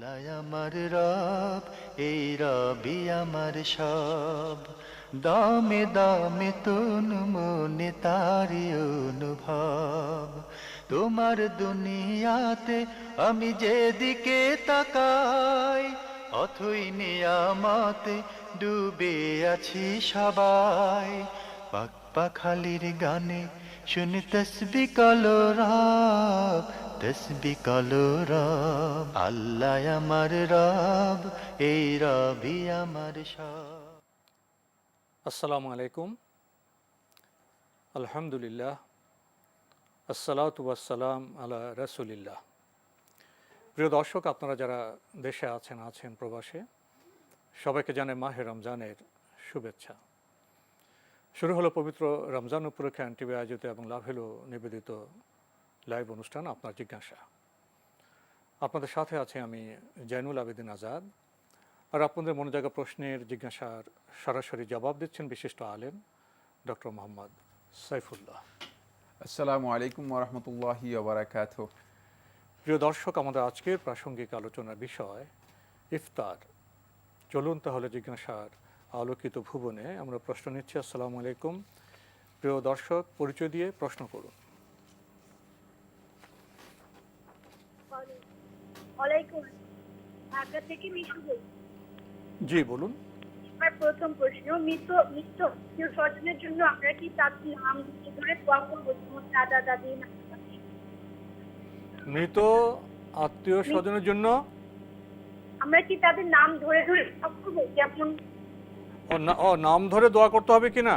আল্লাহ আমার রব, এই রবি আমার সব। দামে দামে তুন মনে তারি অনুভব। তোমার দুনিয়াতে আমি যেদিকে তাকাই, অথই নিয়ামতে ডুবে আছি সবাই। পাক পাখালির গানে শুনি তসবি কলো রব, তসবি কলো রব। আল্লাহ আমার রব, এই রবি আমার সব। আসসালামু আলাইকুম, আলহামদুলিল্লাহ, আসসালাতু ওয়াসসালাম আলা রাসূলিল্লাহ। প্রিয় দর্শক, আপনারা যারা দেশে আছেন প্রবাসে, সবাইকে জানাই মাহে রমজানের শুভেচ্ছা। শুরু হলো পবিত্র রমজান উপলক্ষে এনটিভি আয়োজিত এবং লাভেলো নিবেদিত লাইভ অনুষ্ঠান আপনার জিজ্ঞাসা। আপনাদের সাথে আছে আমি জয়নুল আবেদিন আজাদ। আর আপনাদের মনে জাগা প্রশ্নের জিজ্ঞাসার সরাসরি জবাব দিচ্ছেন বিশিষ্ট আলেম ডক্টর মোহাম্মদ সাইফুল্লাহ। আসসালামু আলাইকুম ওরহমতুল্লাহি ওবরাকাতুহ। প্রিয় দর্শক, আমাদের আজকের প্রাসঙ্গিক আলোচনার বিষয় ইফতার। চলুন তাহলে জিজ্ঞাসার আলোকিত ভুবনে আমরা প্রশ্ন নিচ্ছি। আসসালামু আলাইকুম। প্রিয় দর্শক, পরিচয় দিয়ে প্রশ্ন করুন। ওয়ালাইকুম, ঢাকা থেকে মিশু বলছি। জি বলুন। আমার প্রথম প্রশ্ন, মৃত মৃত আত্মীয় স্বজনের জন্য আমরা কি তাদের নাম ধরে দোয়া করবো, যেমন দাদা দাদি নানা নানি? মৃত আত্মীয় স্বজনের জন্য আমরা কি তাদের নাম ধরে ধরে দোয়া করবো, যেমন নাম ধরে দোয়া করতে হবে কিনা?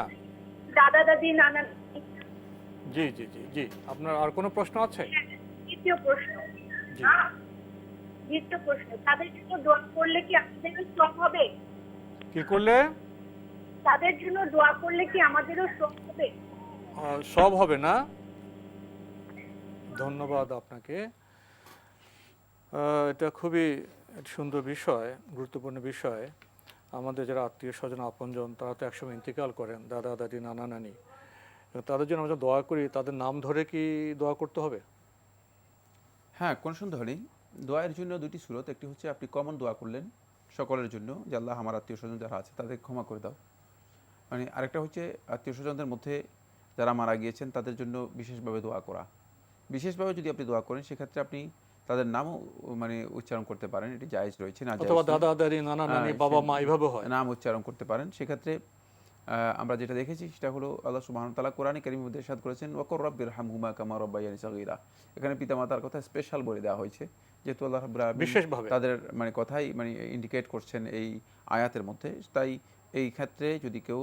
দাদা দাদি নানা নানি? জি জি জি জি আপনার আর কোনো প্রশ্ন আছে? দ্বিতীয় প্রশ্ন, জি। দ্বিতীয় প্রশ্ন, তাদের জন্য দোয়া করলে কি আমাদেরও শ্রম হবে? কি করলে? তাদের জন্য দোয়া করলে কি আমাদেরও শ্রম হবে? সব হবে না। ধন্যবাদ আপনাকে। এটা খুবই সুন্দর বিষয়, গুরুত্বপূর্ণ বিষয়। আমাদের যারা আত্মীয় স্বজন আপনজন, তারা তো একসময় ইন্তেকাল করেন, দাদা দাদি নানা নানি। তাদের জন্য আমরা দোয়া করি, তাদের নাম ধরে কি দোয়া করতে হবে? হ্যাঁ, কোনো সন্দেহ নেই। দোয়ার জন্য দুটি সুরত। একটি হচ্ছে আপনি কমন দোয়া করলেন সকলের জন্য, যে আল্লাহ আমার আত্মীয় স্বজন যারা আছে তাদের ক্ষমা করে দাও। মানে আরেকটা হচ্ছে আত্মীয় স্বজনদের মধ্যে যারা মারা গিয়েছেন তাদের জন্য বিশেষভাবে দোয়া করা। বিশেষভাবে যদি আপনি দোয়া করেন সেক্ষেত্রে আপনি তাদের নামও মানে উচ্চারণ করতে পারেন, এটি জায়েজ রয়েছে, না জায়েজ অথবা নয়। দাদা দাদি নানা নানি বাবা মা এভাবে হয়। নাম উচ্চারণ করতে পারেন। সেক্ষেত্রে আমরা যেটা দেখেছি সেটা হলো আল্লাহ সুবহানাহু ওয়া তাআলা কোরআনে কারীমের মধ্যে ইরশাদ করেছেন, ওয়াকুর রাব্বিরহামহুমা কামা রাব্বায়ানি সাগীরা। এখানে পিতামাতার কথা স্পেশাল বলে দেওয়া হয়েছে, যেহেতু আল্লাহ রাব্বুল আলামিন বিশেষভাবে তাদের মানে কথাই মানে ইন্ডিকেট করছেন এই আয়াতের মধ্যে। তাই এই ক্ষেত্রে যদি কেউ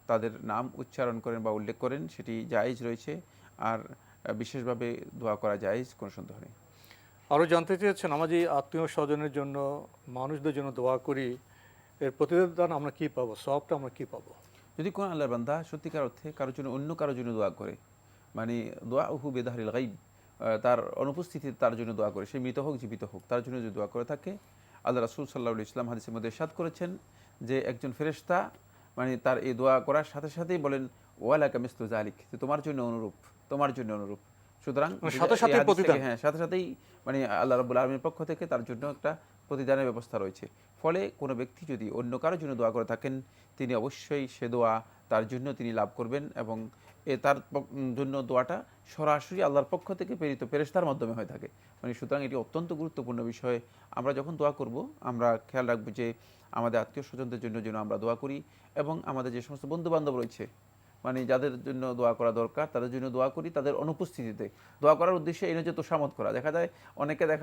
তাদের নাম উচ্চারণ করেন বা উল্লেখ করেন সেটি জায়েজ রয়েছে। আর বিশেষভাবে দোয়া করা জায়েজ, কোনো সন্দেহ নেই। আরও জানতে চেয়েছেন, আমরা যে আত্মীয় স্বজনের জন্য মানুষদের জন্য দোয়া করি, এর প্রতিদান আমরা কি পাবো, সওয়াবটা আমরা কি পাবো? যদি কোনো আল্লাহর বান্দা সত্যিকার অর্থে কারোর জন্য অন্য কারোর জন্য দোয়া করে, মানে দোয়া উহু বেদাহরিল গাইব, তার অনুপস্থিতিতে তার জন্য দোয়া করে, সে মৃত হোক জীবিত হোক, তার জন্য যদি দোয়া করে থাকে, আল্লাহ রাসূল সাল্লাল্লাহু আলাইহি ওয়াসাল্লাম হাদিসের মধ্যে ইরশাদ করেছেন যে একজন ফেরেশতা মানে তার এই দোয়া করার সাথে সাথেই বলেন ওয়ালাকা মিসলু যালিক, যে তোমার জন্য অনুরূপ, তোমার জন্য অনুরূপ। সুতরাং সাথে এই সাথে হাদিস প্রতিদান। থেকে, হ্যাঁ, সাথে সাথেই মানে আল্লাহ রাব্বুল আলামিনের পক্ষ থেকে তার জন্য একটা প্রতিদানের ব্যবস্থা রয়েছে। ফলে কোনো ব্যক্তি যদি অন্য কারোর জন্য দোয়া করে থাকেন, তিনি অবশ্যই সে দোয়া তার জন্য তিনি লাভ করবেন, এবং তার জন্য দোয়াটা সরাসরি আল্লাহর পক্ষ থেকে প্রেরিত ফেরেশতার মাধ্যমে হয়ে থাকে। মানে সুতরাং এটি অত্যন্ত গুরুত্বপূর্ণ বিষয়। আমরা যখন দোয়া করব আমরা খেয়াল রাখবো যে আমাদের আত্মীয় স্বজনদের জন্য যেন আমরা দোয়া করি, এবং আমাদের যে সমস্ত বন্ধু বান্ধব রয়েছে মানে যাদের জন্য দোয়া করা দরকার তাদের জন্য দোয়া করি, তাদের অনুপস্থিতিতে। দোয়া করার উদ্দেশ্যে এই নয় যে তোষামত করা। দেখা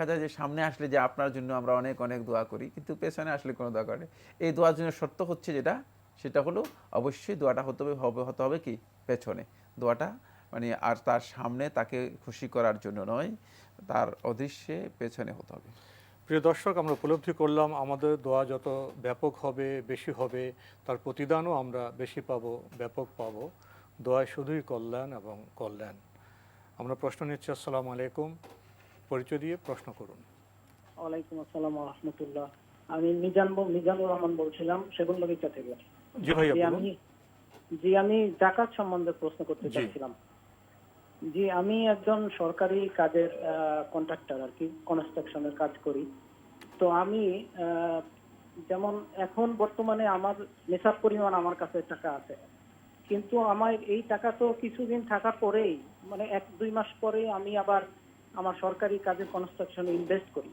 যায় যে সামনে আসলে যে আপনার জন্য আমরা অনেক অনেক দোয়া করি, কিন্তু পেছনে আসলে কোনো দোয়া করে। এই দোয়ার জন্য শর্ত হচ্ছে যেটা, সেটা হলো অবশ্যই দোয়াটা হতে হবে কি পেছনে দোয়াটা, মানে আর তার সামনে তাকে খুশি করার জন্য নয়, তার অদৃশ্যে পেছনে হতে হবে। প্রিয় দর্শক, আমরা উপলব্ধি করলাম আমাদের দোয়া যত ব্যাপক হবে, বেশি হবে, তার প্রতিদানও আমরা বেশি পাবো, ব্যাপক পাবো। দোয়ায় শুধুই কল্যাণ এবং কল্যাণ। আমরা প্রশ্ন নিচ্ছি। আসসালামু আলাইকুম। পরিচয় দিয়ে প্রশ্ন করুন। ওয়ালাইকুম আসসালাম ওয়া রাহমাতুল্লাহ। আমি মিজানুর রহমান বলছিলাম সেগুনবাগিচা থেকে। জি ভাইয়া জি বলুন। আমি যাকাত সম্বন্ধে প্রশ্ন করতে জি। চাচ্ছিলাম। আমি একজন সরকারি কাজের কন্ট্রাক্টর আর কি, কনস্ট্রাকশনের কাজ করি। তো আমি যেমন এখন বর্তমানে আমার নেশার পরিমাণ আমার কাছে টাকা আছে, কিন্তু আমার এই টাকা তো কিছুদিন থাকার পরেই, মানে 1-2 মাস পরে আমি আবার আমার সরকারি কাজে কনস্ট্রাকশনে ইনভেস্ট করি।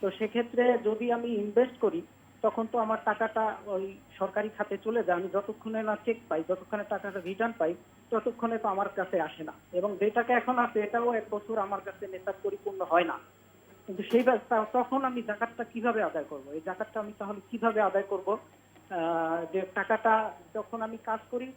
তো সেক্ষেত্রে যদি আমি ইনভেস্ট করি তখন তো আমার টাকাটা ওই সরকারি খাতে চলে যায়। আমি যতক্ষণে না চেক পাই, যতক্ষণে টাকাটা রিটার্ন পাই, ততক্ষণে তো আমার কাছে আসে না। এবং যে টাকা এখন আছে এটাও 1 বছর আমার কাছে নেশাব পরিপূর্ণ হয় না। কিন্তু সেই তখন আমি জাকাতটা কিভাবে আদায় করব? এই জাকাতটা আমি তাহলে কিভাবে আদায় করব? যে টাকাটা যখন আমি কাজ করি,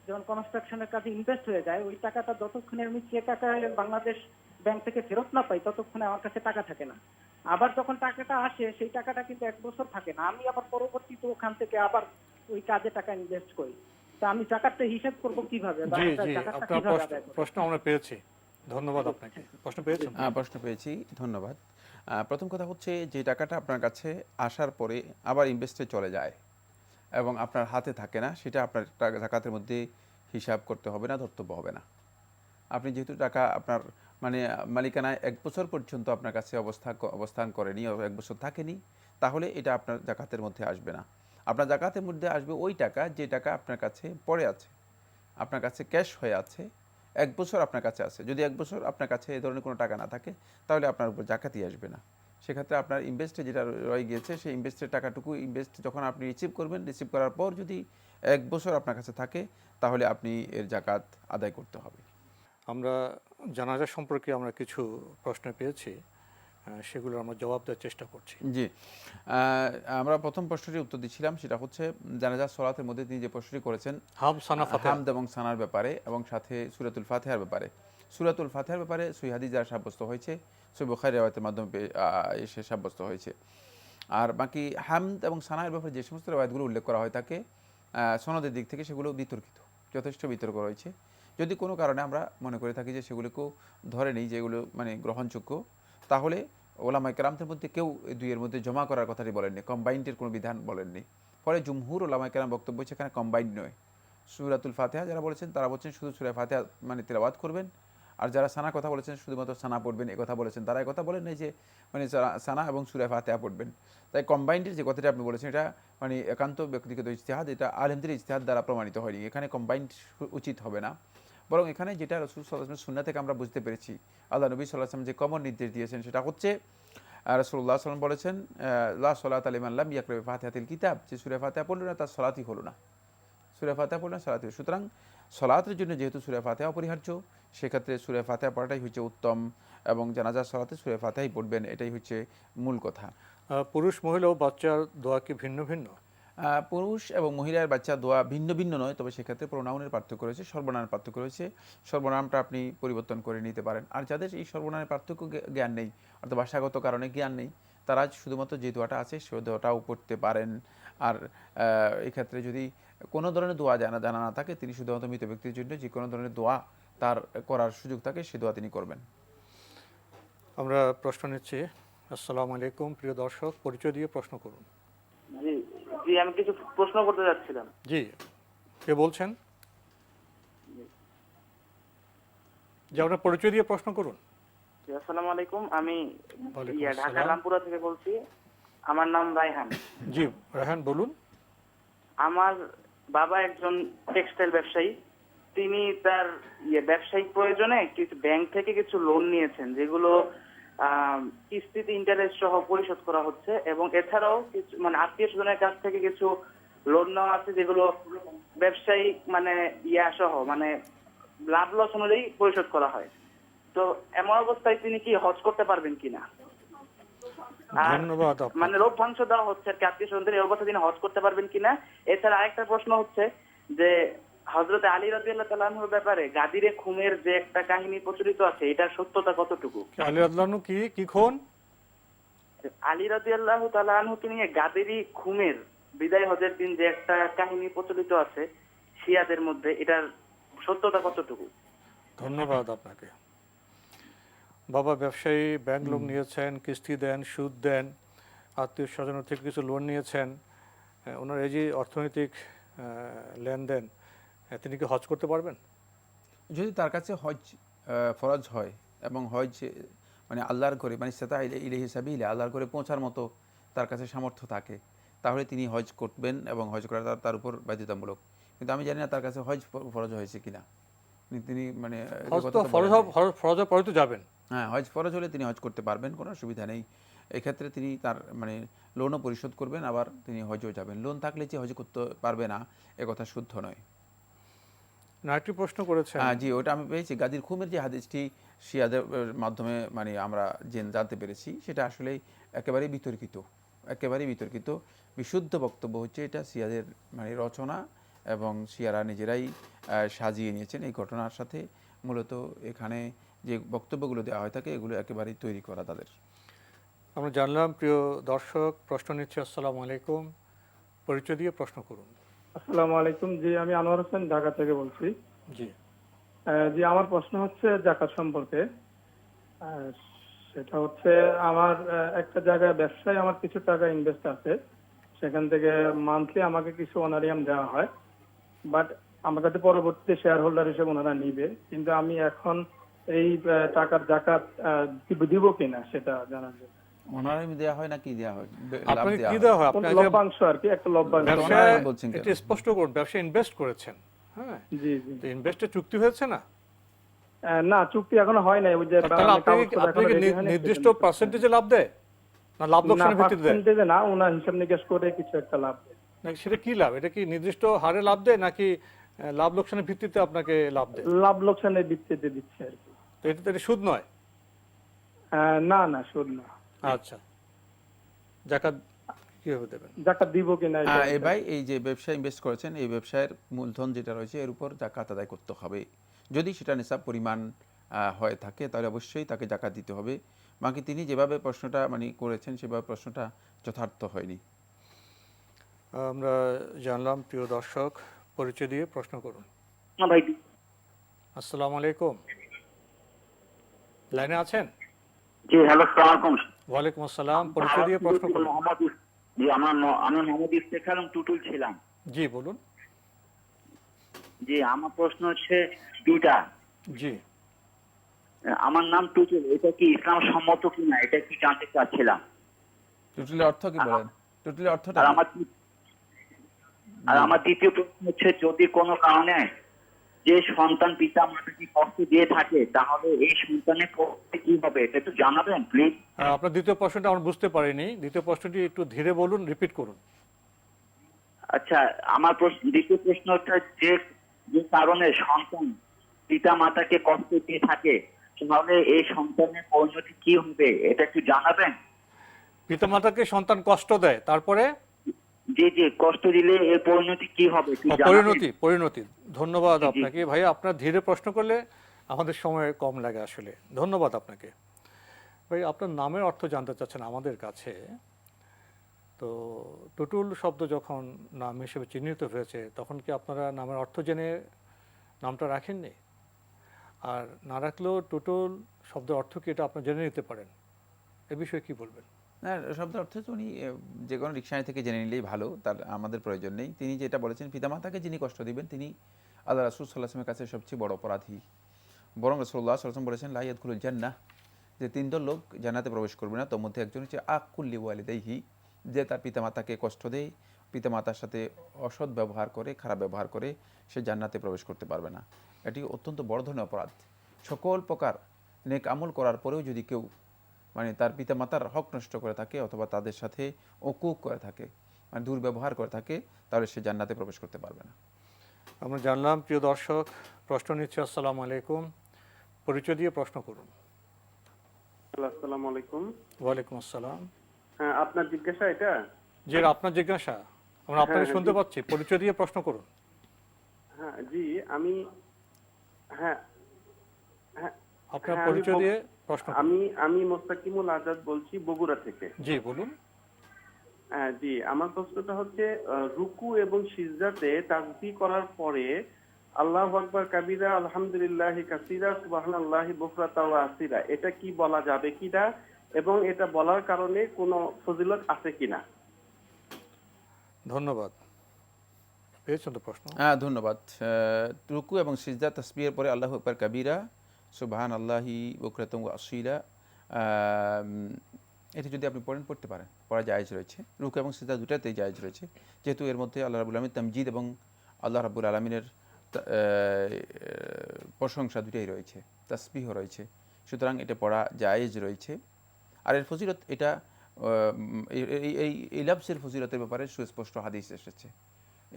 যখন কনস্ট্রাকশনের কাজে ইনভেস্ট হয়ে যায়, ওই টাকাটা যতক্ষণে আমি চেক আকারে বাংলাদেশ ব্যাংক থেকে ফেরত না পাই ততক্ষণে আমার কাছে টাকা থাকে না। আবার যখন টাকাটা আসে সেই টাকাটা কিন্তু 1 বছর থাকে না। আমি আবার পরবর্তীতে ওখান থেকে আবার ওই কাজে টাকা ইনভেস্ট করি। তা আমি জাকাতটা হিসাব করব কিভাবে, বা জি জি, জাকাতটা আপনার কিভাবে আদায় করব? প্রশ্ন আমরা পেয়েছি, ধন্যবাদ আপনাকে। প্রশ্ন পেয়েছেন? প্রশ্ন পেয়েছি, ধন্যবাদ। প্রথম কথা হচ্ছে, যে টাকাটা আপনার কাছে আসার পরে আবার ইনভেস্টে চলে যায় এবং আপনার হাতে থাকে না, সেটা আপনার জাকাতের মধ্যে হিসাব করতে হবে না, ধর্তব্য হবে না। আপনি যেহেতু টাকা আপনার মানে মালিকানায় 1 বছর পর্যন্ত আপনার কাছে অবস্থান করেনি, 1 বছর থাকেনি, তাহলে এটা আপনার জাকাতের মধ্যে আসবে না। আপনার জাকাতের মধ্যে আসবে ওই টাকা যে টাকা আপনার কাছে পড়ে আছে, আপনার কাছে ক্যাশ হয়ে আছে, 1 বছর আপনার কাছে আছে। যদি 1 বছর আপনার কাছে এই ধরনের কোনো টাকা না থাকে, তাহলে আপনার উপর জাকাতই আসবে না। সেক্ষেত্রে আপনার ইনভেস্টে যেটা রয়ে গিয়েছে, সেই ইনভেস্টের টাকাটুকু যখন আপনি রিসিভ করবেন, রিসিভ করার পর যদি 1 বছর আপনার কাছে থাকে, তাহলে আপনি এর জাকাত আদায় করতে হবে। আমরা জানাজা সম্পর্কে আমরা কিছু প্রশ্ন পেয়েছি, সেগুলো আমরা জবাব দেওয়ার চেষ্টা করছি। জি, আমরা প্রথম প্রশ্নটির উত্তর দিচ্ছিলাম, সেটা হচ্ছে জানাজা সলাতের মধ্যে তিনি যে প্রশ্নটি করেছেন হামদ এবং সানার ব্যাপারে, এবং সাথে সূরাতুল ফাতিহার ব্যাপারে। সূরাতুল ফাতিহার ব্যাপারে সহিহ হাদিস দ্বারা সাব্যস্ত হয়েছে, সহিহ বুখারী riwayতের মাধ্যমে এসে সাব্যস্ত হয়েছে। আর বাকি হামদ এবং সানার ব্যাপারে যে সমস্ত riwayতগুলো উল্লেখ করা হয় থাকে সনদের দিক থেকে, সেগুলো বিতর্কিত, যথেষ্ট বিতর্ক রয়েছে। যদি কোনো কারণে আমরা মনে করে থাকি যে সেগুলোকেও ধরে নিই, যেগুলো মানে গ্রহণযোগ্য, তাহলে ওলামায়ে কেরামদের মধ্যে কেউ এই দুইয়ের মধ্যে জমা করার কথাটি বলেননি, কম্বাইন্ডের কোনো বিধান বলেননি। ফলে জুমহুর ওলামায়ে কেরাম বক্তব্য সেখানে কম্বাইন্ড নয়। সূরাতুল ফাতিহা যারা বলেছেন, তারা বলছেন শুধু সূরা ফাতিহা মানে তেলাওয়াত করবেন, আর যারা সানা কথা বলেছেন শুধুমাত্র সানা পড়বেন এই কথা বলেছেন। তারা এই কথা বলেন নাই যে মানে সানা এবং সূরা ফাতিহা পড়বেন। তাই কম্বাইন্ডের যে কথাটা আপনি বলেছেন, এটা মানে একান্ত ব্যক্তিগত ইজতিহাদ, এটা আলেমদের ইজতিহাদ দ্বারা প্রমাণিত হয়নি। এখানে কম্বাইন্ড উচিত হবে না। বরং এখানে যেটা রাসূল সাল্লাল্লাহু আলাইহি ওয়াসাল্লাম সুন্নাহ থেকে আমরা বুঝতে পেরেছি, আল্লাহ নবী সাল্লাল্লাহু আলাইহি ওয়াসাল্লাম যে কমন নির্দেশ দিয়েছেন, সেটা হচ্ছে রাসূলুল্লাহ সাল্লাল্লাহু আলাইহি ওয়াসাল্লাম বলেছেন, লা সলাতা লিমান লাম ইয়াকরা বিফাতিহাতিল কিতাব, যে সূরা ফাতিহা পড়ল না তার সালাতই হলো না। সূরা ফাতিহা পড়লে সালাত। সুতরাং সালাতের জন্য যেহেতু সূরা ফাতিহা অপরিহার্য, সেক্ষেত্রে সূরা ফাতিহা পড়াটাই হচ্ছে উত্তম, এবং জানাজার সালাতে সূরা ফাতিহাই পড়বেন, এটাই হচ্ছে মূল কথা। পুরুষ মহিলা ও বাচ্চার দোয়া কি ভিন্ন ভিন্ন? পুরুষ এবং মহিলার বাচ্চা দোয়া ভিন্ন ভিন্ন নয়, তবে সেক্ষেত্রে প্রোনাউনের পার্থক্য রয়েছে, সর্বনামের পার্থক্য রয়েছে। সর্বনামটা আপনি পরিবর্তন করে নিতে পারেন। আর যাদের এই সর্বনামের পার্থক্য জ্ঞান নেই, অর্থাৎ ভাষাগত কারণে জ্ঞান নেই, তারা শুধুমাত্র যে দোয়াটা আছে সে দোয়াটাও পড়তে পারেন। আর এক্ষেত্রে যদি কোনো ধরনের দোয়া জানা না থাকে, তিনি শুধুমাত্র মৃত ব্যক্তির জন্য যে কোনো ধরনের দোয়া তার করার সুযোগ থাকে, সে দোয়া তিনি করবেন। আমরা প্রশ্ন নিচ্ছি। আসসালামু আলাইকুম, প্রিয় দর্শক, পরিচয় দিয়ে প্রশ্ন করুন। জি জি, আমি কিছু প্রশ্ন করতে যাচ্ছিলাম। জি, কে বলছেন? যে আপনার পরিচয় দিয়ে প্রশ্ন করুন। জি, আসসালামু আলাইকুম, আমি ওয়ালাইকুম ঢাকা আসসালাম। রামপুরা থেকে বলছি। আমার নাম রায়হান। জি রায়হান, বলুন। আমার বাবা একজন টেক্সটাইল ব্যবসায়ী। তিনি তার ব্যবসায়িক প্রয়োজনে কিছু ব্যাংক থেকে কিছু লোন নিয়েছেন, যেগুলো কিস্তিতে ইন্টারেস্ট সহ পরিশোধ করা হচ্ছে, এবং এছাড়াও কিছু মানে আত্মীয় স্বজনের কাছ থেকে কিছু লোন নেওয়া আছে, যেগুলো ব্যবসায়িক মানে সহ মানে লাভ লস অনুযায়ী পরিশোধ করা হয়। তো এমন অবস্থায় তিনি কি হজ করতে পারবেন কিনা? ধন্যবাদ আপনাকে। মানে লভ্যাংশ দেওয়া হচ্ছে আর কি আত্মীয় স্বজনদের, এই অবস্থা তিনি হজ করতে পারবেন কিনা? এছাড়া আরেকটা প্রশ্ন হচ্ছে যে হযরত আলী রাদিয়াল্লাহু তাআলা আনহুর ব্যাপারে গাদিরে খুনের যে একটা কাহিনী প্রচলিত আছে, এটার সত্যতা কতটুকু? আলী রাদিয়াল্লাহু আনহু কি খুন? আলী রাদিয়াল্লাহু তাআলা আনহুকে নিয়ে গাদিরি খুনের বিদায় হজের দিন যে একটা কাহিনী প্রচলিত আছে শিয়াদের মধ্যে, এটার সত্যতা কতটুকু? ধন্যবাদ আপনাকে। বাবা ব্যবসায়ী, ব্যাংক লোন নিয়েছেন, কিস্তি দেন, সুদ দেন, আত্মীয় স্বজনের থেকে কিছু লোন নিয়েছেন। ওনার এই যে অর্থনৈতিক লেনদেন, তিনি কি হজ করতে পারবেন? যদি তার কাছে হজ ফরজ হয়, এবং হজ মানে আল্লাহর ঘরে মানে ইলাইহি সাবিলা, আল্লাহর ঘরে পৌঁছার মতো তার কাছে সামর্থ্য থাকে, তাহলে তিনি হজ করবেন এবং হজ করা তার উপর বাধ্যতামূলক। কিন্তু আমি জানি না তার কাছে হজ ফরজ হয়েছে কিনা। তিনি মানে হজ তো ফরজ পরে তো যাবেন। হ্যাঁ, হজ ফরজ হলে তিনি হজ করতে পারবেন, কোনো অসুবিধা নেই। এক্ষেত্রে তিনি তার মানে লোনও পরিশোধ করবেন, আবার তিনি হজও যাবেন। লোন থাকলে যে হজ করতে পারবে না এ কথা শুদ্ধ নয়। আরেকটি প্রশ্ন করেছেন। জি, ওটা আমি পেয়েছি। গাদির খুমের যে হাদিসটি শিয়াদের মাধ্যমে মানে আমরা জানতে পেরেছি, সেটা আসলে একেবারেই বিতর্কিত, একেবারেই বিতর্কিত। বিশুদ্ধ বক্তব্য হচ্ছে এটা শিয়াদের মানে রচনা, এবং শিয়ারা নিজেরাই সাজিয়ে নিয়েছেন এই ঘটনার সাথে। মূলত এখানে যে বক্তব্যগুলো দেওয়া হয়ে থাকে এগুলো একেবারেই তৈরি করা তাদের। আমরা জানলাম। প্রিয় দর্শক, প্রশ্ন নিচ্ছে। আসসালামু আলাইকুম, পরিচয় দিয়ে প্রশ্ন করুন। আসসালামু আলাইকুম। জি, আমি আনোয়ার হোসেন ঢাকা থেকে বলছি। জি। জি, আমার প্রশ্ন হচ্ছে জাকাত সম্পর্কে। আহ, সেটা হচ্ছে আমার একটা জায়গায় ব্যবসায় আমার কিছু টাকা ইনভেস্ট আছে, সেখান থেকে মান্থলি আমাকে কিছু অনারিয়াম দেওয়া হয়, বাট আমার কাছে পরবর্তীতে শেয়ার হোল্ডার হিসেবে ওনারা নিবে, কিন্তু আমি এখন এই টাকার জাকাত দিব কিনা সেটা জানার জন্য। অনারাম দেওয়া হয় না কি দেওয়া হয়? আপনাকে কি দেওয়া হয়? আপনি লভ্যাংশ আর কি, একটা লভ্যাংশ বলছেন, এটা স্পষ্ট করুন। ব্যবসা ইনভেস্ট করেছেন, হ্যাঁ? জি জি। তো ইনভেস্টের চুক্তি হয়েছে না? না, চুক্তি এখনো হয় নাই। ওই যে তাহলে আপনাকে নির্দিষ্ট পার্সেন্টেজে লাভ দেয় না লাভ লোকসানের ভিত্তিতে দেয়? পার্সেন্টেজে না, ওনার হিসাব নিকাশ করে কিছু একটা লাভ দেয়। নাকি সেটা কি লাভ? এটা কি নির্দিষ্ট হারে লাভ দেয় নাকি লাভ লোকসানের ভিত্তিতে আপনাকে লাভ দেয়? লাভ লোকসানের ভিত্তিতে দিচ্ছে আর কি। তো এটা তো সুদ নয়। না না, সুদ না। আচ্ছা, যাকাত কিভাবে দেবেন? জাকাত দিব কিনা এই ভাই, এই যে ব্যবসায় ইনভেস্ট করেছেন, এই ব্যবসায়ের মূলধন যেটা রয়েছে এর উপর জাকাত আদায় করতে হবে। যদি সেটা নিসাব পরিমাণ হয়ে থাকে তাহলে অবশ্যই তাকে জাকাত দিতে হবে। বাকি তিনি যেভাবে প্রশ্নটা মানে করেছেন সেভাবে প্রশ্নটা যথার্থ হয়নি। আমরা জানলাম। প্রিয় দর্শক, পরিচয় দিয়ে প্রশ্ন করুন। আসসালামু আলাইকুম, লাইনে আছেন? জি, হ্যালো, আসসালামু আলাইকুম। ওয়ালাইকুম আসসালাম, পরিচয় দিয়ে প্রশ্ন করুন। জি, আমি মোহাম্মদ ইফতেখার আলম টুটুল ছিলাম। জি, বলুন। জি, আমার প্রশ্ন হচ্ছে দুটা। জি। আমার নাম টুটুল, এটা কি ইসলাম সম্মত কিনা এটা কি জানতে চাচ্ছিলাম। টুটুলের অর্থ কি বলেন? টুটুলের অর্থটা আর আমার দ্বিতীয় প্রশ্ন হচ্ছে, যদি কোনো কারণে যে সন্তান পিতা মাতাকে কষ্ট দিয়ে থাকে তাহলে এই সন্তানের পক্ষে কি হবে এটা একটু জানাবেন প্লিজ। আপনার দ্বিতীয় প্রশ্নটা আমরা বুঝতে পারিনি। দ্বিতীয় প্রশ্নটি একটু ধীরে বলুন, রিপিট করুন। আচ্ছা, আমার দ্বিতীয় প্রশ্ন হচ্ছে, যে কারণে সন্তান পিতা মাতাকে কষ্ট দিয়ে থাকে তাহলে এই সন্তানের পরিণতি কি হবে এটা একটু জানাবেন। পিতামাতাকে সন্তান কষ্ট দেয়, তারপরে? জি জি, কষ্ট দিলে এর পরিণতি কি হবে? পরিণতি। ধন্যবাদ আপনাকে ভাইয়া। আপনার ধীরে প্রশ্ন করলে আমাদের সময় কম লাগে আসলে। ধন্যবাদ আপনাকে ভাই। আপনার নামের অর্থ জানতে চাচ্ছেন আমাদের কাছে। তো টুটুল শব্দ যখন নাম হিসেবে চিহ্নিত হয়েছে তখন কি আপনারা নামের অর্থ জেনে নামটা রাখেননি? আর না রাখলেও টুটুল শব্দের অর্থ কি এটা আপনারা জেনে নিতে পারেন। এ বিষয়ে কি বলবেন? না, শব্দের অর্থ তো উনি যে কোনো ডিকশনারি থেকে জেনে নিলেই ভালো, তার আমাদের প্রয়োজন নেই। তিনি যেটা বলেছেন, পিতামাতাকে যিনি কষ্ট দিবেন তিনি আল্লাহ রাসূল সাল্লাল্লাহু আলাইহি ওয়াসাল্লামের কাছে সবচেয়ে বড় অপরাধী। বরং রাসূলুল্লাহ সাল্লাল্লাহু আলাইহি ওয়াসাল্লাম বলেছেন, লা ইয়াদখুলুল জান্নাহ, যে তিন দল লোক জান্নাতে প্রবেশ করবে না। তোর মধ্যে একজন হচ্ছে আকুল্লি ওয়ালিদাইহি, যে তার পিতামাতাকে কষ্ট দেয়, পিতামাতার সাথে অসৎ ব্যবহার করে, খারাপ ব্যবহার করে, সে জান্নাতে প্রবেশ করতে পারবে না। এটি অত্যন্ত বড় ধরনের অপরাধ। সকল প্রকার নেক আমল করার পরেও যদি কেউ মানে তার পিতামাতার হক নষ্ট করে থাকে অথবা তাদের সাথে উকুক করে থাকে, মানে দুর্ব্যবহার করে থাকে, তাহলে সে জান্নাতে প্রবেশ করতে পারবে না। আমরা জানলাম। প্রিয় দর্শক, প্রশ্ন নিচ্ছে। আসসালামু আলাইকুম, পরিচয় দিয়ে প্রশ্ন করুন। আসসালামু আলাইকুম। ওয়ালাইকুম আসসালাম। হ্যাঁ, আপনার জিজ্ঞাসা এটা? জি, আপনার জিজ্ঞাসা আমরা আপনাকে শুনতে পাচ্ছি। পরিচয় দিয়ে প্রশ্ন করুন। হ্যাঁ জি, আমি হ্যাঁ হ্যাঁ আপনার পরিচয় দিয়ে প্রশ্ন করুন। আমি মোস্তাকিমুল আজাদ বলছি বগুড়া থেকে। জি, বলুন। হ্যাঁ জি, আমার প্রশ্নটা হচ্ছে, রুকু এবং সিজদাতে তাসবিহ করার পরে আল্লাহু আকবার কাবীরা, আলহামদুলিল্লাহি কাসীরা, সুবহানাল্লাহি বুকরাতা ওয়া আসীরা, এটা কি বলা যাবে কিনা এবং এটা বলার কারণে কোনো ফজিলত আছে কিনা? ধন্যবাদ। পেয়েছেন তো প্রশ্ন? হ্যাঁ, ধন্যবাদ। রুকু এবং সিজদা তাসবিহের পরে আল্লাহু আকবার কাবীরা, সুবহানাল্লাহি বুকরাতা ওয়া আসীরা, এটি যদি আপনি পড়তে পারেন পড়া জায়েজ রয়েছে, রুকু এবং সিজদা দুটাতেই জায়েজ রয়েছে, যেহেতু এর মধ্যে আল্লাহ রাব্বুল আলামিন তামজিদ এবং আল্লাহ রাব্বুল আলামিনের প্রশংসা দুটাই রয়েছে, তাসবিহ রয়েছে, সুতরাং এটা পড়া জায়েজ রয়েছে। আর এর ফজিলত এটা এই লাফজের ফজিলতের ব্যাপারে সুস্পষ্ট হাদিস এসেছে।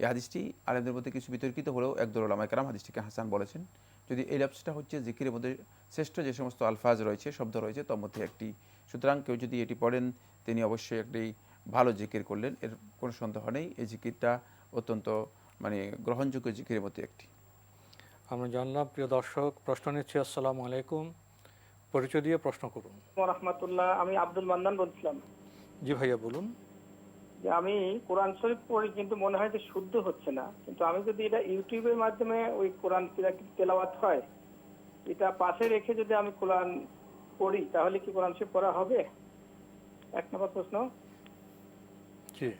এই হাদিসটি আলেমদের মধ্যে কিছু বিতর্কিত হলেও একদল উলামায়ে কেরাম হাদিসটিকে হাসান বলেছেন। যদি এই লাফজটা হচ্ছে জিকিরের মধ্যে শ্রেষ্ঠ যে সমস্ত আলফাজ রয়েছে, শব্দ রয়েছে, তার মধ্যে একটি, সুতরাং কেউ যদি এটি পড়েন তিনি অবশ্যই একটি ভালো জিকির করলেন, এর কোনো সন্দেহ নেই। এই জিকিরটা অত্যন্ত গ্রহণযোগ্য জিকিরের মধ্যে একটি। আমরা জানলাম। প্রিয় দর্শক, প্রশ্ন নিচ্ছি। আসসালামু আলাইকুম, পরিচয় দিয়ে প্রশ্ন করুন। রাহমাতুল্লাহ, আমি আব্দুল মান্নান বলছিলাম। জি ভাইয়া বলুন। যে আমি কোরআন শরীফ পড়ি কিন্তু মনে হয় যে শুদ্ধ হচ্ছে না, কিন্তু আমি যদি এটা ইউটিউবের মাধ্যমে ওই কোরআন তেলাওয়াত হয়, এটা পাশে রেখে যদি আমি কোরআন পড়ি তাহলে কি কোরআন শরীফ পড়া হবে? এক নম্বর প্রশ্ন। জি।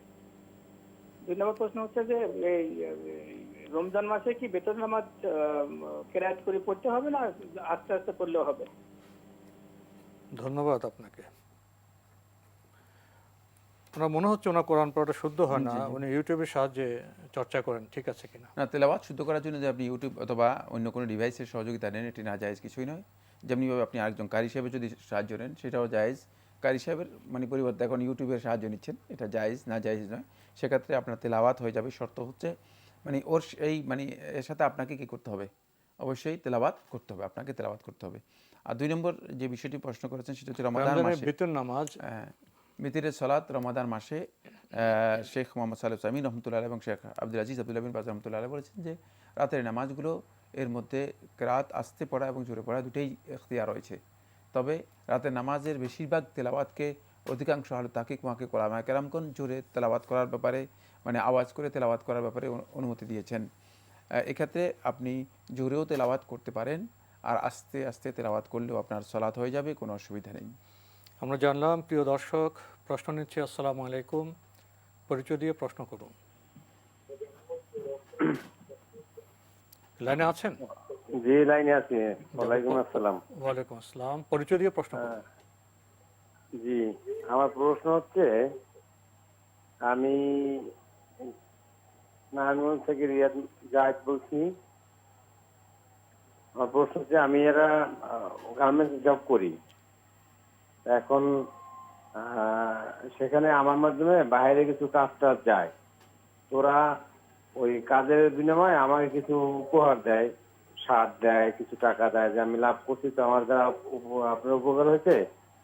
2 নম্বর প্রশ্ন হচ্ছে যে এই রমজান মাসে কি বেতন নামাজ কেরাত করে পড়তে হবে না আস্তে আস্তে পড়লেও হবে? ধন্যবাদ আপনাকে। ওনার মনে হচ্ছে ওনার কোরআন পড়াটা শুদ্ধ হয় না, উনি ইউটিউবের সাহায্যে চর্চা করেন, ঠিক আছে কিনা? না, তেলাওয়াত শুদ্ধ করার জন্য যে আপনি ইউটিউব অথবা অন্য কোনো ডিভাইসের সহযোগিতা নেন, এটি না জায়েজ কিছুই নয়। যেমনিভাবে আপনি আরেকজন কারি সাহেবের যদি সাহায্য নেন সেটাও জায়েজ। কারি সাহেবের পরিবর্তে এখন ইউটিউবের সাহায্য নিচ্ছেন, এটা জায়েজ, না জায়েজ নয়। সেক্ষেত্রে আপনার তেলাওয়াত হয়ে যাবে। শর্ত হচ্ছে ওর এর সাথে আপনাকে কী করতে হবে? অবশ্যই তেলাওয়াত করতে হবে, আপনাকে তেলাওয়াত করতে হবে। আর 2 নম্বর যে বিষয়টি প্রশ্ন করেছেন সেটা হচ্ছে রমাদান মাসে বেতন নামাজ, মিতিরের সালাত রমাদান মাসে শেখ মোহাম্মদ সালেহ সামিন রহমতুল্লাহ এবং শেখ আব্দুল আজিজ আব্দুল্লাহ বিন বাজ রহমতুল্লাহ বলেছেন যে রাতের নামাজগুলো এর মধ্যে রাত আস্তে পড়া এবং জোরে পড়া দুটোই ইখতিয়ার রয়েছে। তবে রাতের নামাজের বেশিরভাগ তেলাওয়াতকে অধিকাংশ আহলে তাহকিক মুহাক্কিক উলামায়ে কেরামগণ জোরে তেলাওয়াত করার ব্যাপারে আওয়াজ করে তেলাওয়াত করার ব্যাপারে অনুমতি দিয়েছেন। এক্ষেত্রে আপনি জোরেও তেলাওয়াত করতে পারেন, আর আস্তে আস্তে তেলাওয়াত করলেও আপনার সালাত হয়ে যাবে, কোনো অসুবিধা নেই। আমরা জানলাম। প্রিয় দর্শক, প্রশ্ন নিচ্ছি। আসসালামু আলাইকুম, পরিচয় দিয়ে প্রশ্ন করুন। লাইনে আছেন? জি, লাইনে আছি। ওয়ালাইকুম আসসালাম। ওয়ালাইকুম আসসালাম, পরিচয় দিয়ে প্রশ্ন করুন। জি, আমার প্রশ্ন হচ্ছে, আমি নারায়ণগঞ্জ থেকে রিয়াদ জায়েদ বলছি। আমার প্রশ্ন হচ্ছে, আমি গার্মেন্টস জব করি এখন, সেখানে আমার মাধ্যমে বাইরে কিছু কাজ যায়, তোরা ওই কাজের বিনিময়ে আমাকে কিছু উপহার দেয়, সার দেয়, কিছু টাকা দেয়, যে আমি লাভ করছি, তো আমার দ্বারা আপনার উপকার হয়েছে,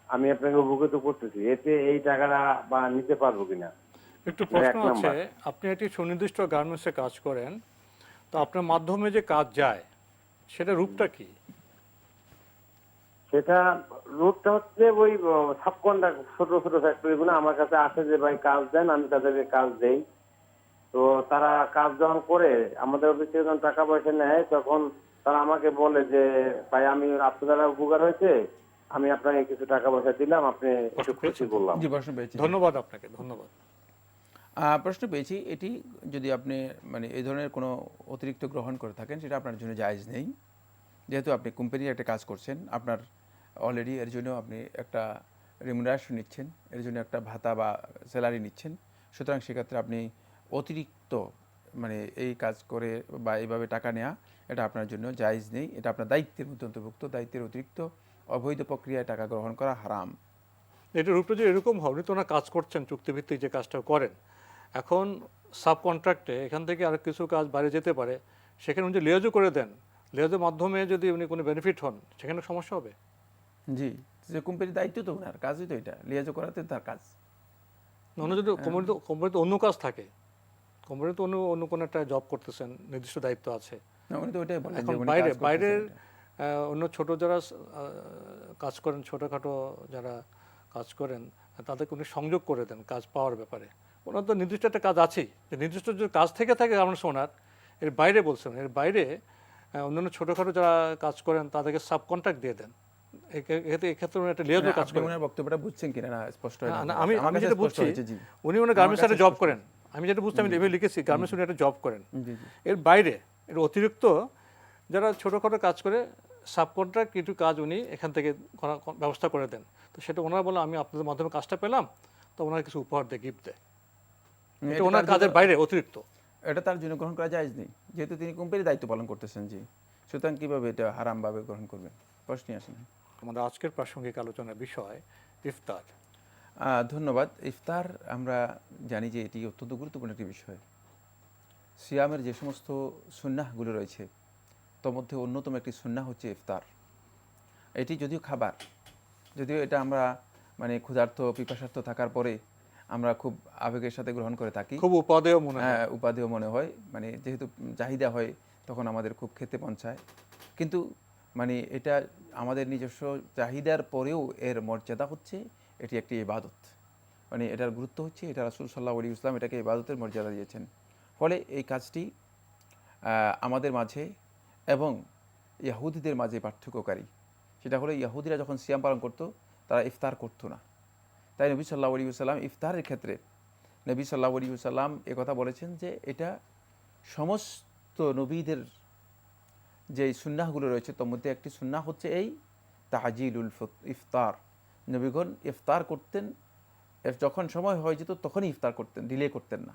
আমি আপনাকে উপকৃত করতেছি, এতে এই টাকাটা বা নিতে পারবো কিনা? একটু প্রশ্ন আছে, আপনি একটি সুনির্দিষ্ট গার্মেন্টসে কাজ করেন, তো আপনার মাধ্যমে যে কাজ যায় সেটা রূপটা কি? সেটা রূপটা হচ্ছে ওই সাবকন্ট্রাক্ট, ছোট ছোট ফ্যাক্টরিগুলো আমার কাছে আসে যে ভাই কাজ দেন, আমি তাদেরকে কাজ দেই। তো তারা কাজ যখন করে আমাদের অফিস থেকে যখন টাকা পয়সা নেয়, তখন তারা আমাকে বলে যে ভাই আমি আপনার দ্বারা উপকার হয়েছে, আমি আপনাকে কিছু টাকা পয়সা দিলাম, আপনি একটু খুশি করলাম। জি, প্রশ্ন পেয়েছি। ধন্যবাদ আপনাকে, ধন্যবাদ। প্রশ্ন পেয়েছি। এটি যদি আপনি এই ধরনের কোনো অতিরিক্ত গ্রহণ করে থাকেন সেটা আপনার জন্য জায়েজ নেই। যেহেতু আপনি কোম্পানির একটা কাজ করছেন, আপনার অলরেডি এর জন্য আপনি একটা রেমুনারেশন নিচ্ছেন, এর জন্য একটা ভাতা বা স্যালারি নিচ্ছেন, সুতরাং সেক্ষেত্রে আপনি অতিরিক্ত এই কাজ করে বা এইভাবে টাকা নেওয়া এটা আপনার জন্য জায়েজ নেই। এটা আপনার দায়িত্বের মধ্যে অন্তর্ভুক্ত। দায়িত্বের অতিরিক্ত অবৈধ প্রক্রিয়ায় টাকা গ্রহণ করা হারাম। এটার উপরে যে এরকম হবে, তো না কাজ করছেন চুক্তিভিত্তিক যে কাজটা করেন, এখন সাব কন্ট্রাক্টে এখান থেকে আর কিছু কাজ বাইরে যেতে পারে, সেখানে উনি লিয়াজও করে দেন, লিয়াজের মাধ্যমে যদি উনি কোনো বেনিফিট হন, সেখানে সমস্যা হবে? জি, যে কোম্পানির দায়িত্ব তো ওনার কাজই তো এটা, লিয়াজও করাতে তার কাজ। অন্য যদি কোম্পানিতে অন্য কাজ থাকে, কোম্পানিতে অন্য কোনো একটা জব করতেছেন, নির্দিষ্ট দায়িত্ব আছে, এখন বাইরের অন্য ছোট যারা কাজ করেন, ছোটোখাটো যারা কাজ করেন, তাদেরকে উনি সংযোগ করে দেন কাজ পাওয়ার ব্যাপারে। ওনার তো নির্দিষ্ট একটা কাজ আছেই, যে নির্দিষ্ট যে কাজ থেকে থাকে গার্মেন্টস ওনার, এর বাইরে বলছেন, এর বাইরে অন্যান্য ছোটোখাটো যারা কাজ করেন তাদেরকে সাব কন্ট্রাক্ট দিয়ে দেন। এক্ষেত্রে উনি একটা লিয়াজের কাজ করেন। বক্তব্যটা বুঝছেন কিনা না স্পষ্ট হয় না। আমি যেটা বুঝছি, উনি ওনার গার্মেন্টসে একটা জব করেন, আমি যেটা বুঝছি, আমি এভাবে লিখেছি, গার্মেন্টস উনি একটা জব করেন। এর বাইরে এর অতিরিক্ত যারা ছোটোখাটো কাজ করে সাব কন্ট্রাক্ট কিছু কাজ উনি এখান থেকে ব্যবস্থা করে দেন, তো সেটা ওনারা বলে আমি আপনাদের মাধ্যমে কাজটা পেলাম, তো ওনার কিছু উপহার দেয়, গিফট দেয়, এটা এটা ওনার তার কাজের জন্য- বাইরে অতিরিক্ত। এটা তার জন্য গ্রহণ করা জায়েজ নেই, যেহেতু তিনি কোম্পানির দায়িত্ব পালন করতেছেন। জি, সুতরাং কীভাবে এটা হারামভাবে গ্রহণ করবেন? প্রশ্নই আসে না। আমাদের আজকের প্রাসঙ্গিক আলোচনার বিষয় ইফতার। ধন্যবাদ। ইফতার আমরা জানি যে এটি অত্যন্ত গুরুত্বপূর্ণ একটি বিষয়। সিয়ামের যে সমস্ত সুন্নাহগুলো রয়েছে তার মধ্যে অন্যতম একটি সুন্নাহ হচ্ছে ইফতার। এটি যদিও খাবার, যদিও এটা আমরা মানে ক্ষুধার্ত পিপাসার্থ থাকার পরে আমরা খুব আবেগের সাথে গ্রহণ করে থাকি, খুব উপাদেয় মনে হয়। উপাদেয় মনে হয়, মানে যেহেতু চাহিদা হয় তখন আমাদের খুব খেতে মন চায়, কিন্তু মানে এটা আমাদের নিজস্ব চাহিদার পরেও এর মর্যাদা হচ্ছে এটি একটি ইবাদত। মানে এটার গুরুত্ব হচ্ছে, এটা রাসূল সাল্লাল্লাহু আলাইহি ওয়াসাল্লাম এটাকে ইবাদতের মর্যাদা দিয়েছেন। ফলে এই কাজটি আমাদের মাঝে এবং ইয়াহুদিদের মাঝে পার্থক্যকারী। সেটা হলো ইয়াহুদিরা যখন সিয়াম পালন করত তারা ইফতার করতো না, তাই নবী সাল্লাল্লাহু আলাইহি ওয়াসাল্লাম ইফতারের ক্ষেত্রে নবী সাল্লাল্লাহু আলাইহি ওয়াসাল্লাম একথা বলেছেন যে এটা সমস্ত নবীদের যে সুন্নাহগুলো রয়েছে তার মধ্যে একটি সুন্নাহ হচ্ছে এই তাজিলুল ইফতার। নবীগণ ইফতার করতেন, যখন সময় হয়ে যেত তখনই ইফতার করতেন, ডিলে করতেন না।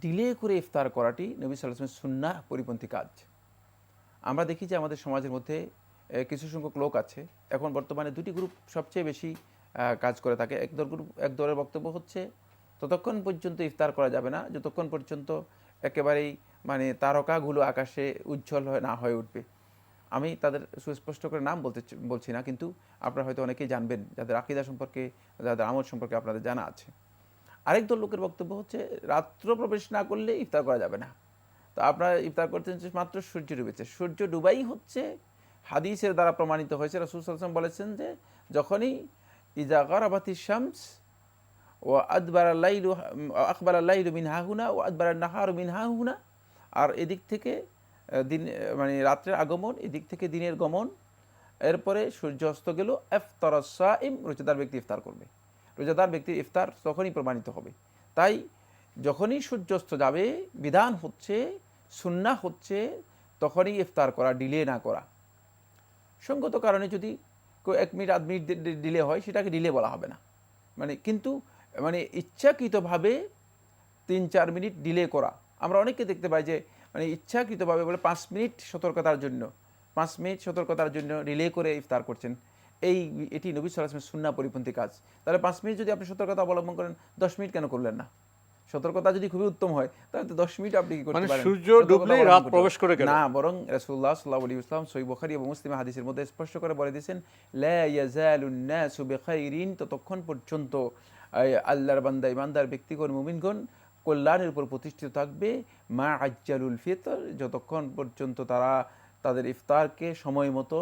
ডিলে করে ইফতার করাটি নবী সাল্লাল্লাহু আলাইহি ওয়াসাল্লামের সুন্নাহ পরিপন্থী কাজ। আমরা দেখি যে আমাদের সমাজের মধ্যে কিছু সংখ্যক লোক আছে, এখন বর্তমানে দুটি গ্রুপ সবচেয়ে বেশি কাজ করে থাকে। এক দলের বক্তব্য হচ্ছে ততক্ষণ পর্যন্ত ইফতার করা যাবে না যতক্ষণ পর্যন্ত একেবারেই মানে তারকাগুলো আকাশে উজ্জ্বল না হয়ে উঠবে। আমি তাদের সুস্পষ্ট করে নাম বলছি না, কিন্তু আপনারা হয়তো অনেকেই জানবেন যাদের আকীদা সম্পর্কে, যাদের আমল সম্পর্কে আপনাদের জানা আছে। আরেক দল লোকের বক্তব্য হচ্ছে রাত্র প্রবেশ না করলে ইফতার করা যাবে না। তো আপনারা ইফতার করতেন মাত্র সূর্য ডুবেছে। সূর্য ডুবাই হচ্ছে হাদিসের দ্বারা প্রমাণিত হয়েছে। রাসূল সাল্লাল্লাহু আলাইহি ওয়াসাল্লাম বলেছেন যে যখনই ইজা গারাবাতিশ শামস ওয়া আদবারাল লাইলু আকবারাল লাইলু মিন হাহুনা ওয়া আদবারান নাহারু মিন হাহুনা, আর এদিক থেকে দিন মানে রাত্রের আগমন, এদিক থেকে দিনের গমন, এরপরে সূর্য অস্ত গেল, ইফতারাস সাইম, রোজাদার ব্যক্তি ইফতার করবে। রোজাদার ব্যক্তির ইফতার তখনই প্রমাণিত হবে। তাই যখনই সূর্যাস্ত যাবে বিধান হচ্ছে, সুন্নাহ হচ্ছে তখনই ইফতার করা, ডিলে না করা। সঙ্গত কারণে যদি 1 মিনিট 8 মিনিট ডিলে হয় সেটাকে ডিলে বলা হবে না, মানে কিন্তু মানে ইচ্ছাকৃতভাবে 3-4 মিনিট ডিলে করা। আমরা অনেককে দেখতে পাই যে মানে ইচ্ছাকৃতভাবে বলে 5 মিনিট সতর্কতার জন্য ডিলে করে ইফতার করছেন। এটি নবী সাল্লাল্লাহু আলাইহি ওয়াসাল্লামের সুন্নাহ পরিপন্থী কাজ। তাহলে 5 মিনিট যদি আপনি সতর্কতা অবলম্বন করেন, 10 মিনিট কেন করলেন না? সতর্কতা যদি খুবই উত্তম হয় তাহলে তো 10 মিনিট আপনি কি করতে পারেন? সূর্য ডুবলেই রাত প্রবেশ করে গেল না, বরং রাসূলুল্লাহ সাল্লাল্লাহু আলাইহি ওয়াসাল্লাম সহিহ বুখারী এবং মুসলিম হাদিসের মধ্যে স্পষ্ট করে বলে দিয়েছেন, লা ইয়াজালুন নাসু বিখাইরিন, ততক্ষণ পর্যন্ত আল্লাহর বান্দা ইমানদার ব্যক্তিগণ মুমিনগণ কল্যাণের উপর প্রতিষ্ঠিত থাকবে, মা আজ্জালুল ফিতর, যতক্ষণ পর্যন্ত তারা তাদের ইফতারকে সময় মতো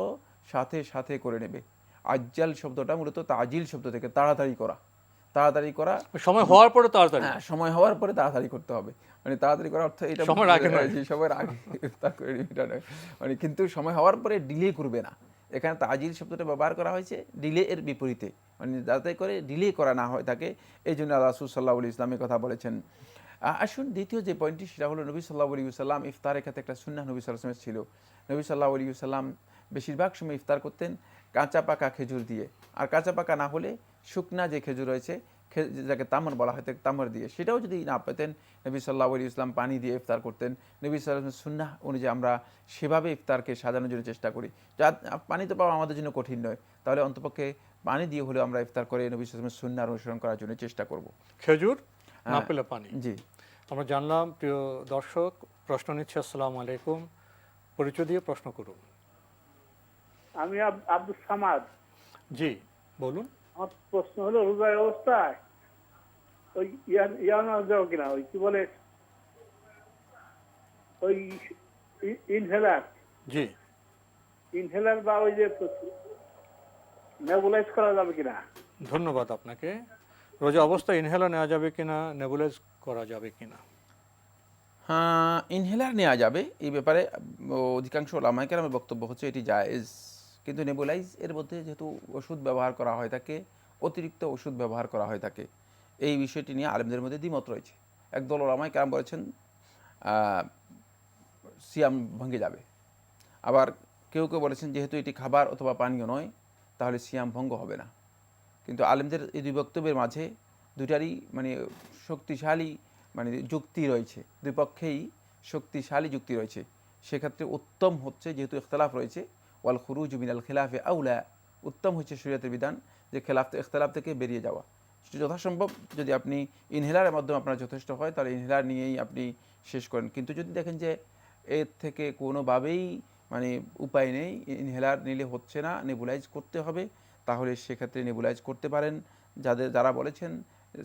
সাথে সাথে করে নেবে। আজ্জাল শব্দটা মূলত তাজিল শব্দ থেকে তাড়াতাড়ি করা, সময় হওয়ার পরে তাড়াতাড়ি করতে হবে। মানে তাড়াতাড়ি করার অর্থ এটা সময়ের আগে ইফতার করে এটা নয়, মানে কিন্তু সময় হওয়ার পরে ডিলে করবে না। এখানে তাজিল শব্দটা ব্যবহার করা হয়েছে ডিলে এর বিপরীতে, মানে যাতে করে ডিলে করা না হয় থাকে, এই জন্য রাসূল সাল্লাল্লাহু আলাইহি ওয়াসাল্লাম কথা বলেছেন। আসুন দ্বিতীয় যে পয়েন্টটি সেটা হলো নবী সাল্লাল্লাহু আলাইহি ওয়াসাল্লাম ইফতারের ক্ষেত্রে একটা সুন্নাহ নবী সাল্লাল্লাহু আলাইহি ওয়াসাল্লামের ছিল। নবী সাল্লাল্লাহু আলাইহি ওয়াসাল্লাম বেশিরভাগ সময় ইফতার করতেন কাঁচা পাকা খেজুর দিয়ে, আর কাঁচা পাকা না হলে শুকনা যে খেজুর রয়েছে যাকে তামর বলা হয় তামর দিয়ে, সেটাও যদি না পেতেন নবী সাল্লাল্লাহু আলাইহি ওয়াসাল্লাম পানি দিয়ে ইফতার করতেন। নবী সাল্লাল্লাহু আলাইহি ওয়াসাল্লামের সুন্নাহ অনুযায়ী আমরা সেভাবে ইফতারকে সাজানোর জন্য চেষ্টা করি। পানি তো পাওয়া আমাদের জন্য কঠিন নয়, তাহলে অন্তপক্ষে পানি দিয়ে হলেও আমরা ইফতার করে নবী সাল্লাল্লাহু আলাইহি ওয়াসাল্লামের সুন্নাহ অনুসরণ করার জন্য চেষ্টা করব। খেজুর না পেলে পানি। জি, আমরা জানলাম। প্রিয় দর্শক, প্রশ্ন নিচ্ছে। আসসালামু আলাইকুম, পরিচয় দিয়ে প্রশ্ন করুন। আমি আব্দুল সামাদ। জি বলুন। আমার প্রশ্ন হলো রোজার অবস্থায় ওই যাও কিনা, ওই কি বলে ওই ইনহেলার বা ওই যে নেবুলাইজ করা যাবে কিনা? ধন্যবাদ আপনাকে। রোজা অবস্থায় ইনহেলার নেওয়া যাবে কিনা, নেবুলাইজ করা যাবে কিনা? হ্যাঁ, ইনহেলার নেওয়া যাবে। এই ব্যাপারে অধিকাংশ ওলামায়ে কেরামের বক্তব্য হচ্ছে এটি জায়েজ, কিন্তু নেবুলাইজ এর মধ্যে যেহেতু ওষুধ ব্যবহার করা হয় থাকে, অতিরিক্ত ওষুধ ব্যবহার করা হয় থাকে, এই বিষয়টি নিয়ে আলেমদের মধ্যে দ্বিমত রয়েছে। একদল ওলামায়ে কেরাম বলেছেন সিয়াম ভঙ্গে যাবে, আবার কেউ কেউ বলেছেন যেহেতু এটি খাবার অথবা পানীয় নয় তাহলে সিয়াম ভঙ্গ হবে না। কিন্তু আলেমদের এই দুই বক্তব্যের মাঝে দুটারই মানে শক্তিশালী মানে যুক্তি রয়েছে, দুই পক্ষেই শক্তিশালী যুক্তি রয়েছে। সেক্ষেত্রে উত্তম হচ্ছে, যেহেতু ইখতলাফ রয়েছে, ওয়াল খুরুজ মিনাল খিলাফে আউলা, উত্তম হচ্ছে শরীয়তের বিধান যে ইখতলাফ থেকে বেরিয়ে যাওয়া। যথাসম্ভব যদি আপনি ইনহেলারের মাধ্যমে আপনার যথেষ্ট হয় তাহলে ইনহেলার নিয়েই আপনি শেষ করেন। কিন্তু যদি দেখেন যে এর থেকে কোনোভাবেই মানে উপায় নেই, ইনহেলার নিলে হচ্ছে না, নেবুলাইজ করতে হবে, তাহলে সেক্ষেত্রে নেবুলাইজ করতে পারেন। যারা বলেছেন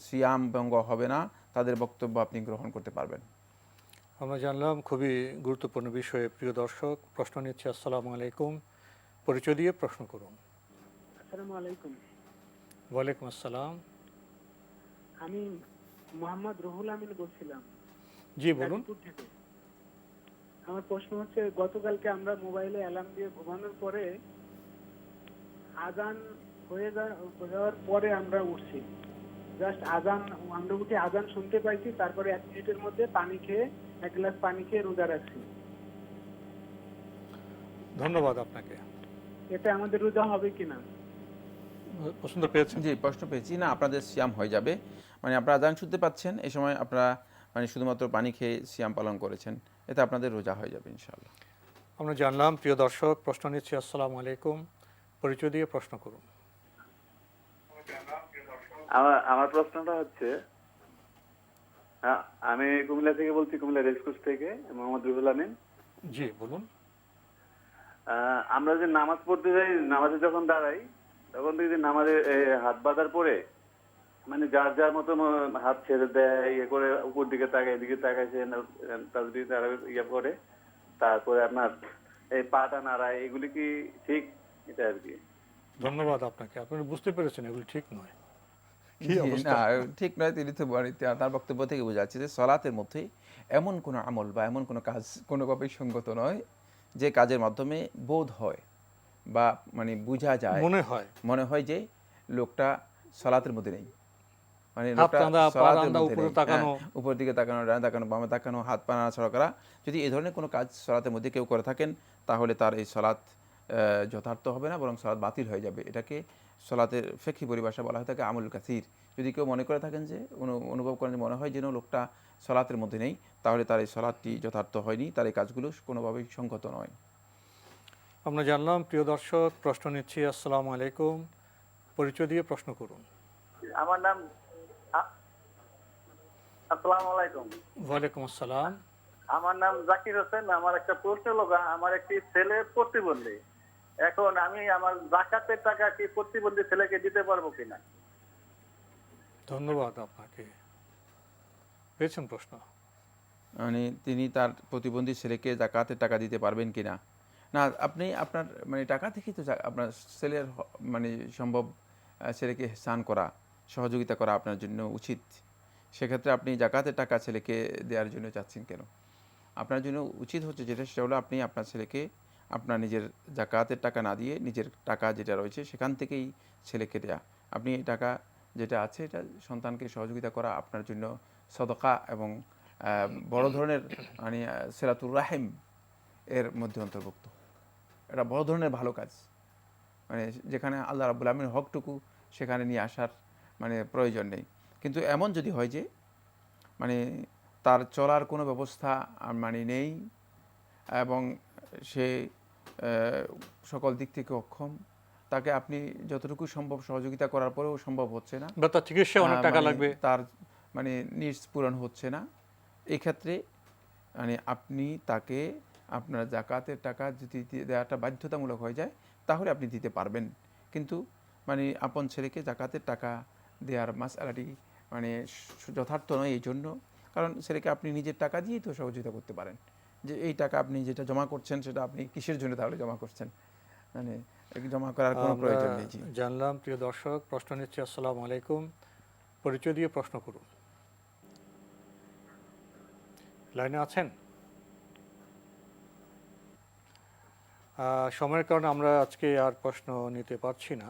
সিয়াম ভঙ্গ হবে না, তাদের বক্তব্য আপনি গ্রহণ করতে পারবেন। আমরা জানলাম খুবই গুরুত্বপূর্ণ বিষয়ে। প্রিয় দর্শক, প্রশ্ন নিচ্ছে। আসসালামু আলাইকুম, পরিচয় দিয়ে প্রশ্ন করুন। আসসালামু আলাইকুম। ওয়ালাইকুম আসসালাম। আমি মোহাম্মদ রুহুল আমিন বলছিলাম। জি বলুন। থেকে। আমার প্রশ্ন হচ্ছে, গতকালকে আমরা মোবাইলে অ্যালার্ম দিয়ে ঘুমানোর পরে আজান হয়ে যাওয়ার পরে আমরা উঠছি, জাস্ট আজান, আমরা উঠে আজান শুনতে পাইছি, তারপরে 1 মিনিটের মধ্যে পানি খেয়ে 1 গ্লাস পানি খেয়ে রোজা রাখছি। ধন্যবাদ আপনাকে। এটা আমাদের রোজা হবে কিনা? প্রশ্ন পেয়েছেন? জি, প্রশ্ন পেয়েছি। না, আপনাদের সিয়াম হয়ে যাবে। মানে আপনারা আজান শুনতে পাচ্ছেন, এই সময় আপনারা মানে শুধুমাত্র পানি খেয়ে সিয়াম পালন করেছেন, এতে আপনাদের রোজা হয়ে যাবে ইনশাআল্লাহ। আমরা জানলাম। প্রিয় দর্শক, প্রশ্ন নিচ্ছি। আসসালামু আলাইকুম, পরিচয় দিয়ে প্রশ্ন করুন। আমার প্রশ্নটা হচ্ছে, আমি কুমিল্লা থেকে বলছি, কুমিল্লা রেসকোর্স থেকে, মোহাম্মদ রুহুল আমিন। জি বলুন। আমরা যে নামাজ পড়তে যাই, নামাজে যখন দাঁড়াই, তখন দেখি নামাজে হাত বাঁধার পরে মানে যার যার মতো হাত ছেড়ে দেয়, ইয়ে করে উপর দিকে তাকায়, এদিকে তাকাইছে, তাসবিহ ইয়ে করে, তারপরে আপনার এই পাটা নাড়ায়, এগুলি কি ঠিক? এটা আর কি। ধন্যবাদ আপনাকে, আপনি বুঝতে পেরেছেন এগুলি ঠিক নয়। না, ঠিক নয়। তিনি তো তার বক্তব্য থেকে বোঝা যাচ্ছে যে সলাতের মধ্যে এমন কোনো আমল বা এমন কোনো কাজ কোনোভাবেই সঙ্গত নয় যে কাজের মাধ্যমে বোধ হয় বা মানে বোঝা যায়, মনে হয় যে লোকটা সলাতের মধ্যে নেই। মানে লোকটা সলাতের মধ্যে নেই, উপর দিকে তাকানো, ডানে তাকানো, বামে তাকানো, হাত পা নাড়াচাড়া করা, যদি এই ধরনের কোনো কাজ সলাতের মধ্যে কেউ করে থাকেন, তাহলে তার এই সলাত যথার্থ হবে না, বরং সলাত বাতিল হয়ে যাবে। এটাকে সলাতের ফিকহি পরিভাষা বলা হয় থাকে আমুল কাসির। যদি কেউ মনে করে থাকেন যে অনুভব করেন, মনে হয় যেন লোকটা সলাতের মধ্যে নেই, তাহলে তার এই সলাতটি যথার্থ হয়নি, তার এই কাজগুলো কোনোভাবেই সঙ্গত নয়। আমরা জানলাম। প্রিয় দর্শক, প্রশ্ন নিচ্ছি। আসসালামু আলাইকুম, পরিচয় দিয়ে প্রশ্ন করুন। আমার নাম, আসসালামু আলাইকুম। ওয়ালাইকুম আসসালাম। আমার নাম জাকির হোসেন। আমার একটা প্রশ্ন হলো, আমার একটি ছেলে প্রতিবন্ধী, এখন আমি আমার যাকাতের টাকা কি প্রতিবন্ধী ছেলেকে দিতে পারবো কিনা? ধন্যবাদ আপনাকে। পেয়েছেন প্রশ্ন? মানে তিনি তার প্রতিবন্ধী ছেলেকে যাকাতের টাকা দিতে পারবেন কিনা? না, আপনি আপনার মানে টাকা থেকেই তো আপনার ছেলের মানে সম্ভব ছেলেকে স্নান করা, সহযোগিতা করা আপনার জন্য উচিত। সেক্ষেত্রে আপনি যাকাতের টাকা ছেলেকে দেওয়ার জন্য চাচ্ছেন কেন? আপনার জন্য উচিত হচ্ছে যেটা, সেটা হলো আপনি আপনার ছেলেকে আপনার নিজের যাকাতের টাকা না দিয়ে নিজের টাকা যেটা রয়েছে সেখান থেকেই ছেলেকে দেয়া। আপনি এই টাকা যেটা আছে এটা সন্তানকে সহযোগিতা করা আপনার জন্য সদকা এবং বড় ধরনের মানে সিলাতুর রাহিম এর মধ্যে অন্তর্ভুক্ত। এটা বড় ধরনের ভালো কাজ, মানে যেখানে আল্লাহ রাব্বুল আলামিনের হকটুকু সেখানে নিয়ে আসার মানে প্রয়োজন নেই। কিন্তু এমন যদি হয় যে মানে তার চলার কোনো ব্যবস্থা মানে নেই এবং সে সকল দিক থেকে অক্ষম, তাকে আপনি যতটুকু সম্ভব সহযোগিতা করার পরেও সম্ভব হচ্ছে না, বা তার চিকিৎসা অনেক টাকা লাগবে, তার মানে নিডস পূরণ হচ্ছে না, এই ক্ষেত্রে মানে আপনি তাকে আপনার যাকাতের টাকা যদি দেওয়াটা বাধ্যতামূলক হয়ে যায় তাহলে আপনি দিতে পারবেন। কিন্তু মানে আপন ছেলেকে যাকাতের টাকা দেওয়ার মাসআলাটি মানে যথার্থ নয় এই জন্য, কারণ ছেলেকে আপনি নিজের টাকা দিয়েই তো সহযোগিতা করতে পারেন। যে এই টাকা আপনি যেটা জমা করছেন সেটা আপনি কিসের জন্য তাহলে জমা করছেন? মানে জমা করার কোনো প্রয়োজন নেই। জানলাম। প্রিয় দর্শক, প্রশ্ন নিচ্ছি। আসসালামু আলাইকুম, পরিচয় দিয়ে প্রশ্ন করুন। লাইনে আছেন? সময়ের কারণে আমরা আজকে আর প্রশ্ন নিতে পারছি না,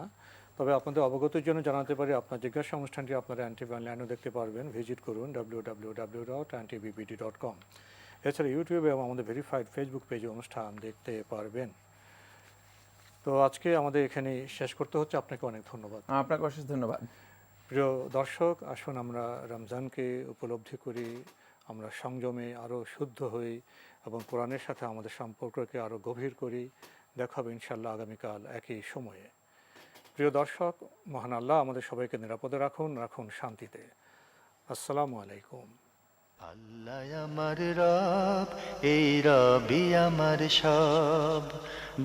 তবে আপনাদের অবগতির জন্য জানাতে পারি আপনার জিজ্ঞাসা অনুষ্ঠানটি আপনারা এনটিভি অনলাইনেও দেখতে পারবেন। ভিজিট করুন www.ntvbd.com। এছাড়া ইউটিউবে এবং আমাদের ভেরিফাইড ফেসবুক পেজে অনুষ্ঠান দেখতে পারবেন। তো আজকে আমাদের এখানে শেষ করতে হচ্ছে। আপনাকে অনেক ধন্যবাদ। আপনাকে অশেষ ধন্যবাদ। প্রিয় দর্শক, আসুন আমরা রমজানকে উপলব্ধি করি, আমরা সংযমে আরও শুদ্ধ হই এবং কোরআনের সাথে আমাদের সম্পর্ককে আরও গভীর করি। দেখা হবে ইনশাআল্লাহ আগামীকাল একই সময়ে। প্রিয় দর্শক, মহান আল্লাহ আমাদের সবাইকে নিরাপদে রাখুন, রাখুন শান্তিতে। আসসালামু আলাইকুম। আল্লাহ আমার রব, এই রবি আমার সব,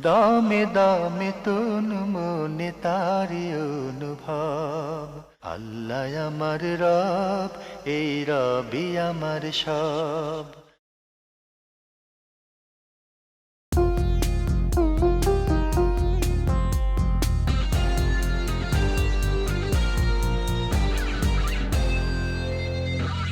দামে দামে তুন মনে তারি অনুভব। আল্লাহ আমার রব, এই রবি আমার সব।